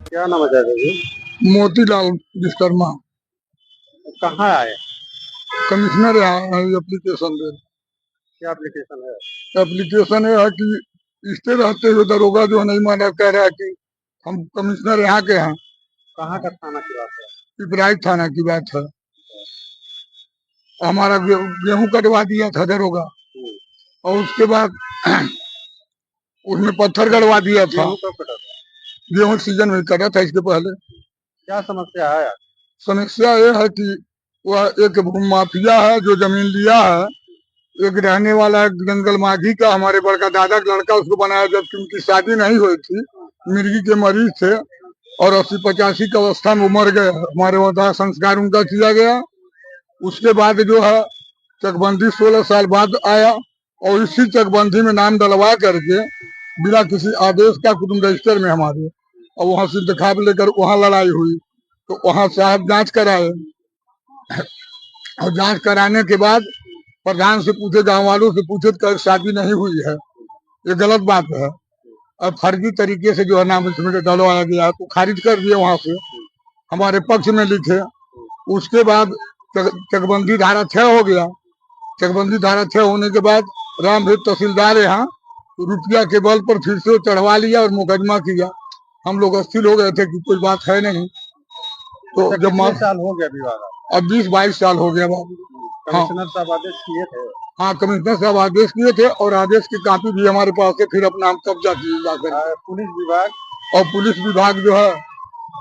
क्या नाम है दादा जी? मोतीलाल विश्वकर्मा। कहाँ आए? कमिश्नर यहाँ एप्लीकेशन दे। क्या एप्लीकेशन है? एप्लीकेशन है कि स्टे रहते हुए दरोगा जो नहीं माना, कह रहा है कि हम कमिश्नर यहाँ के हैं। कहाँ का थाना की बात है? पिपराइच थाना की बात है। हमारा गेहूं कटवा दिया था दरोगा, और उसके बाद उसमें पत्थर गड़वा दिया था। गेहूं कब कटा था? गेहूं सीजन में कटा था इसके पहले। क्या समस्या है? समस्या ये है कि वह एक माफिया है जो जमीन लिया है। एक रहने वाला है जंगल माघी का, हमारे बड़का दादा का लड़का उसको बनाया, जबकि उनकी शादी नहीं हुई थी। मिर्गी के मरीज थे और 80-85 की अवस्था में वो मर गए। हमारे वहाँ संस्कार उनका किया गया। उसके बाद जो है चकबंदी 16 साल बाद आया, और इसी चकबंदी में नाम डलवा करके बिना किसी आदेश का कुटुम्ब रजिस्टर में हमारे, और वहां से इंतखाब लेकर वहां लड़ाई हुई, तो वहां साहब जांच कराए, और जांच कराने के बाद प्रधान से पूछे, गांव वालों से पूछे तो शादी नहीं हुई है। ये गलत बात है। अब फर्जी तरीके से जो है नाम इसमें डलवाया गया, तो खारिज कर दिए वहां से, हमारे पक्ष में लिखे। उसके बाद चकबंदी धारा 6 हो गया। चकबंदी धारा 6 होने के बाद रामभेद तहसीलदार यहाँ रुपया के बल पर फिर से चढ़वा लिया और मुकदमा किया। हम लोग अस्थिर हो गए थे कि कोई बात है नहीं। तो जब कितने साल हो गया विवाद? अब 20-22 साल हो गया बाबू। हाँ, कमिश्नर साहब आदेश किए थे? हाँ, कमिश्नर साहब आदेश किए थे, और आदेश की कॉपी भी हमारे पास है। फिर अपना हम कब्जा किए जाकर। पुलिस विभाग? और पुलिस विभाग जो है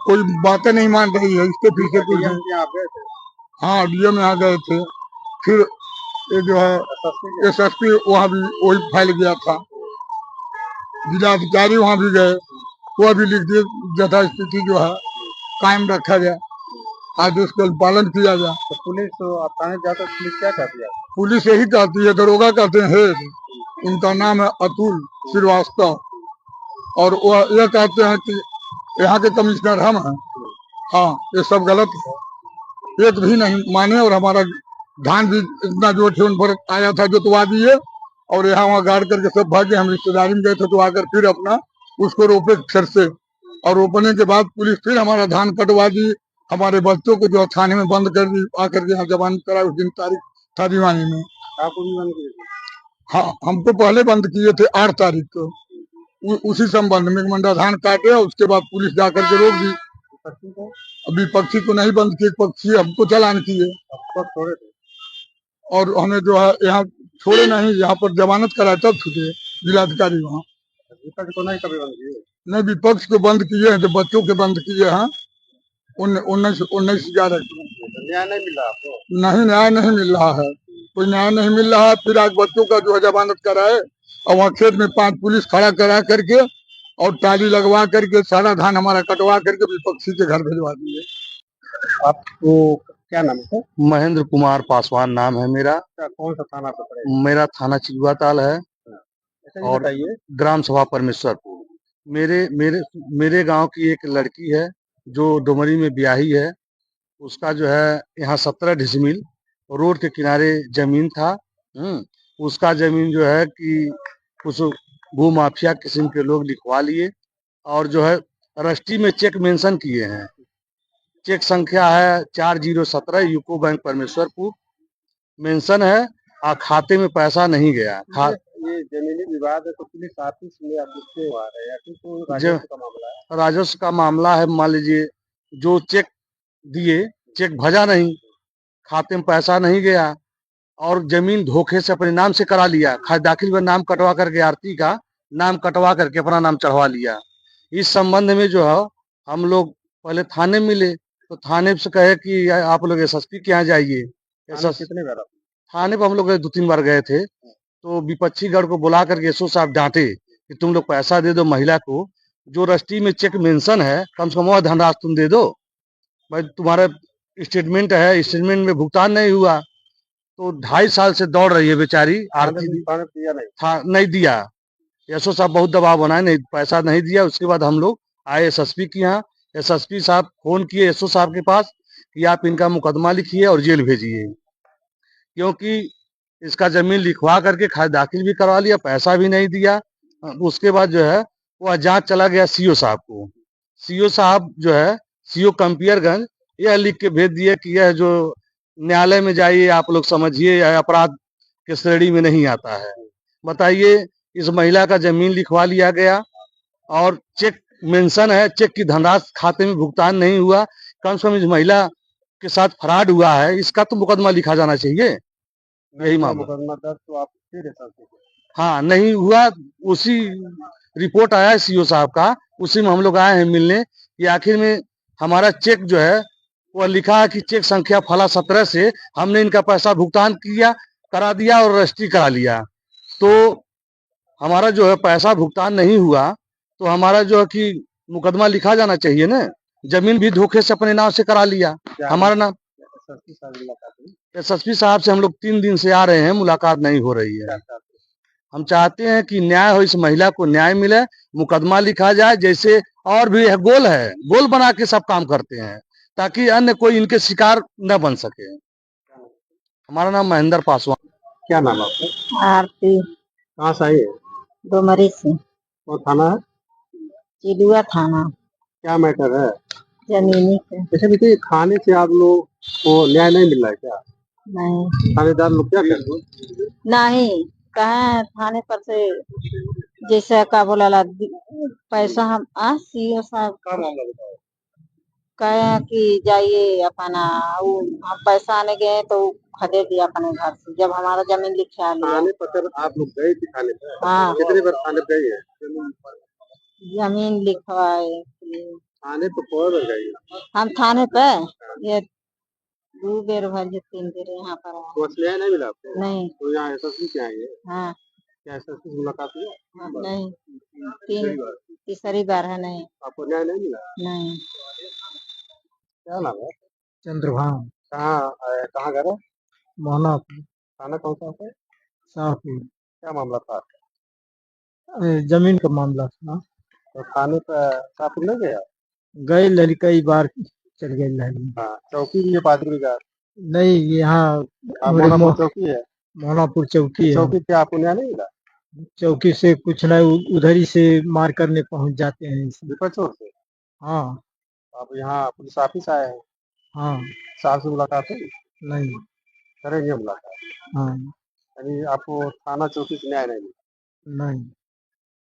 कोई बातें नहीं मान रही है, इसके पीछे कुछ डीएम नहीं। यहाँ गए थे? हाँ, डीएम यहाँ गए थे। फिर ये जो है SSP वहाँ भी वही फैल गया था। जिलाधिकारी वहाँ भी गए, वह भी लिख दिए यथा स्थिति जो है कायम रखा जाए, आदेश का पालन किया जाए। तो पुलिस थाने जाकर पुलिस क्या कहती है? पुलिस यही कहती है, दरोगा कहते हैं उनका नाम है अतुल श्रीवास्तव, और वह यह कहते हैं कि यहाँ के कमिश्नर हम हैं। हाँ, ये सब गलत है। एक भी नहीं माने, और हमारा धान भी इतना जो थे उन पर आया था जोतवा दिए, और यहाँ वहाँ गाड़ करके सब भागे। हम रिश्तेदारी में गए थे तो आकर फिर अपना उसको रोपे फिर से, और रोपने के बाद पुलिस फिर हमारा धान कटवा दी। हमारे बच्चों को जो थाने में बंद कर दी, आकर के यहाँ जमानत करा। उस दिन तारीख था दीवानी में। आपको भी बंद किए? हाँ, हमको पहले बंद किए थे 8 तारीख को। उसी संबंध में मंडा धान काटे, उसके बाद पुलिस जाकर के रोक दी। अभी पक्षी को नहीं बंद किए, पक्षी हमको चालान किए। छोड़े थे? और हमें जो है यहाँ छोड़े नहीं, यहाँ पर जमानत कराए तब छूटे जिलाधिकारी वहाँ। विपक्ष को नहीं कभी बंद किए? नहीं, विपक्ष को बंद किए हैं तो बच्चों के बंद किए हैं 19-11 को। न्याय नहीं मिला आपको? नहीं, न्याय नहीं मिल रहा है, कोई न्याय नहीं मिल रहा है। फिर आज बच्चों का जो है जमानत कराए, और वहाँ खेत में 5 पुलिस खड़ा करा करके और टाली लगवा करके सारा धान हमारा कटवा करके विपक्षी के घर भिजवा दिए। आपको क्या नाम है? महेंद्र कुमार पासवान नाम है मेरा। कौन सा थाना पे पड़ेगा? मेरा थाना चिलुआताल है, और ग्राम सभा परमेश्वरपुर। मेरे मेरे मेरे गांव की एक लड़की है जो डोमरी में ब्याही है। उसका जो है यहाँ 17 डिसमिल रोड के किनारे जमीन था। उसका जमीन जो है कि कुछ भूमाफिया किस्म के लोग लिखवा लिए, और जो है रजिस्ट्री में चेक मेंशन किए हैं। चेक संख्या है 4017 यूको बैंक परमेश्वरपुर मेंशन है, और खाते में पैसा नहीं गया। ये जमीनी विवाद है तो पुलिस ऑफिस में आप देखते आ रहे हैं, तो राजस्व का मामला है? राजस्व का मामला है। मान लीजिए जो चेक दिए, चेक भजा नहीं, खाते में पैसा नहीं गया, और जमीन धोखे से अपने नाम से करा लिया। खाद दाखिल में नाम कटवा करके आरती का नाम कटवा करके अपना नाम चढ़वा लिया। इस संबंध में जो है हम लोग पहले थाने मिले, तो थाने से कहे कि आप लोग SSP के यहाँ जाइए। कितने बार थाने पर हम लोग 2-3 बार गए थे, तो विपक्षी गढ़ को बुला करके SO साहब डांटे कि तुम लोग पैसा दे दो महिला को, जो रजिस्ट्री में चेक मेंशन है कम से कम वह धनराशि तुम दे दो। भाई तुम्हारा स्टेटमेंट है, स्टेटमेंट में भुगतान नहीं हुआ। तो 2.5 साल से दौड़ रही है बेचारी। आरती नहीं दिया। SO साहब बहुत दबाव बनाए, नहीं पैसा नहीं दिया। उसके बाद हम लोग आए SSP के यहाँ। SSP साहब फोन किए SO साहब के पास कि आप इनका मुकदमा लिखिए और जेल भेजिए, क्योंकि इसका जमीन लिखवा करके खाद दाखिल भी करवा लिया, पैसा भी नहीं दिया। उसके बाद जो है वह जांच चला गया CO साहब को। सीओ साहब जो है, सीओ कंपियरगंज, यह लिख के भेज दिए कि यह जो न्यायालय में जाइए, आप लोग समझिए, यह अपराध के श्रेणी में नहीं आता है। बताइए, इस महिला का जमीन लिखवा लिया गया और चेक मेंशन है, चेक की धनराशि खाते में भुगतान नहीं हुआ। कम से कम इस महिला के साथ फ्रॉड हुआ है, इसका तो मुकदमा लिखा जाना चाहिए। यही मामला मुकदमा दर्ज तो आप फिर ऐसा हाँ नहीं हुआ। उसी रिपोर्ट आया है सीओ साहब का, उसी में हम लोग आए हैं मिलने कि आखिर में हमारा चेक जो है वह लिखा है कि चेक संख्या फला 17 से हमने इनका पैसा भुगतान किया, करा दिया और रजिस्ट्री करा लिया, तो हमारा जो है पैसा भुगतान नहीं हुआ, तो हमारा जो है कि मुकदमा लिखा जाना चाहिए ना। जमीन भी धोखे से अपने नाम से करा लिया। हमारा नाम एसएसपी साहब से हम लोग 3 दिन से आ रहे हैं, मुलाकात नहीं हो रही है। हम चाहते हैं कि न्याय हो, इस महिला को न्याय मिले, मुकदमा लिखा जाए। जैसे और भी है, गोल बना के सब काम करते हैं ताकि अन्य कोई इनके शिकार न बन सके। हमारा नाम महेंद्र पासवान। क्या नाम है आपका? आरती कहाँ से आई है? डोमरी से। और थाना है? चिलुआ थाना। क्या मैटर है? जमीनी से। अच्छा देखिए, थाने से आप लोग को न्याय नहीं मिल रहा है क्या? नहीं थानेदार लोग क्या कहते हैं? नहीं कहे थाने पर से जैसे का बोला पैसा हम सीओ साहब कहे कि जाइए अपना हम पैसा आने गए तो खदे दिया अपने घर से, जब हमारा जमीन लिखा लिया। थाने पर आप लोग गए थे थाने पे? हाँ कितनी बार थाने पे गए हैं? जमीन लिखवाए। थाने पे कौन बार गए हैं? हम थाने पे ये 2 बेर भर 3 बेर यहाँ पर आए। तो न्याय नहीं मिला आपको? नहीं। तो यहाँ एसएसपी क्या है? हाँ क्या एसएसपी से मुलाकात हुआ? नहीं, तीसरी बार है। नहीं आपको न्याय नहीं मिला? नहीं। क्या नाम है? चंद्रभान। कहाँ घर है? मोहनापुर। थाना कौन सा है? शाहपुर। क्या मामला था? जमीन का मामला था। तो थाने पर शाहपुर नहीं गया? गए लड़ी कई बार चल गए लड़ी। हाँ, चौकी भी है पादरी का? नहीं, यहाँ मोहनापुर चौकी है। मोहनापुर चौकी है। चौकी क्या आपको न्याय नहीं मिला? चौकी से कुछ नहीं, उधर ही से मार करने पहुंच जाते हैं। विपक्षों से? हाँ आप यहाँ पुलिस ऑफिस आए हैं? हाँ। साहब से मुलाकात हुई? नहीं। करेंगे मुलाकात। हाँ यानी आपको थाना चौकी से न्याय नहीं मिला? नहीं।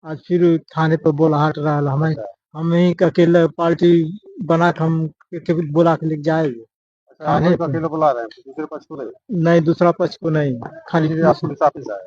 आज फिर थाने पर बोला हट रहा है, हम ही अकेला पार्टी बना के हम बोला के लेके जाएंगे। अच्छा, आप अकेले बुला रहे हैं, दूसरे पक्ष को नहीं? नहीं, दूसरा पक्ष को नहीं, खाली आप पुलिस ऑफिस आए?